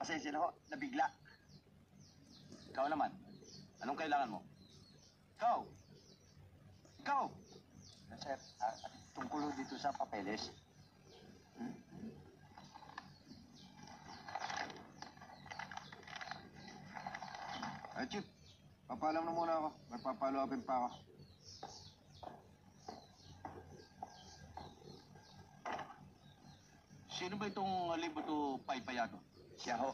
Pasensya na ho, nabigla. Ikaw naman, anong kailangan mo? Ikaw! Ikaw! Sir, tungkol ho dito sa papeles. Ay, Chief, papalam na muna ako. May papalo upin pa ako. Sino ba itong Libuto Paypayato? Siya ho.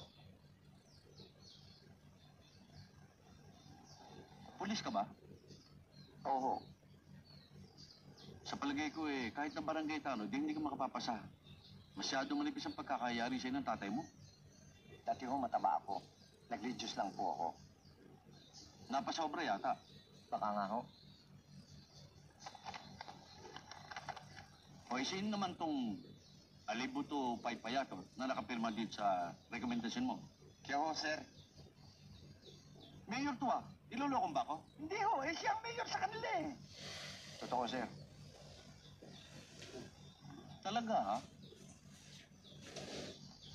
Pulis ka ba? Oo. Sa palagay ko kahit na barangay tano, hindi ka makapapasa. Masyado manipis ang pagkakayari sa'yo ng tatay mo. Dati ho, mataba ako. Nag-reduce lang po ako. Napasobra yata. Baka nga ho. O sino naman tong Libuto Paypayato na nakapirma dito sa rekomendasyon mo? Siya ho, sir. Mayor to Ilolokong ba ako? Hindi ho, siya ang mayor sa kanila eh. Totoo, sir. Talaga ha?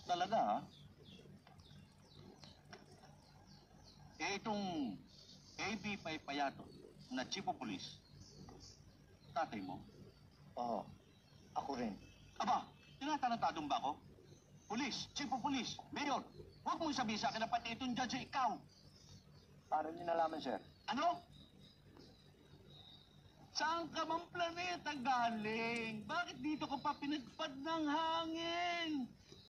Talaga ha? Itong AB Paypayato na chief of police, tatay mo? Oo. Ako rin. Aba, tinatanatadong ba ako? Police, chief of police, mayor, huwag mong sabihin sa akin na pati itong judge ay ikaw. Paano niyo nalaman, sir? Ano? Saan ka mang planeta galing? Bakit dito ka pa pinagpad ng hangin?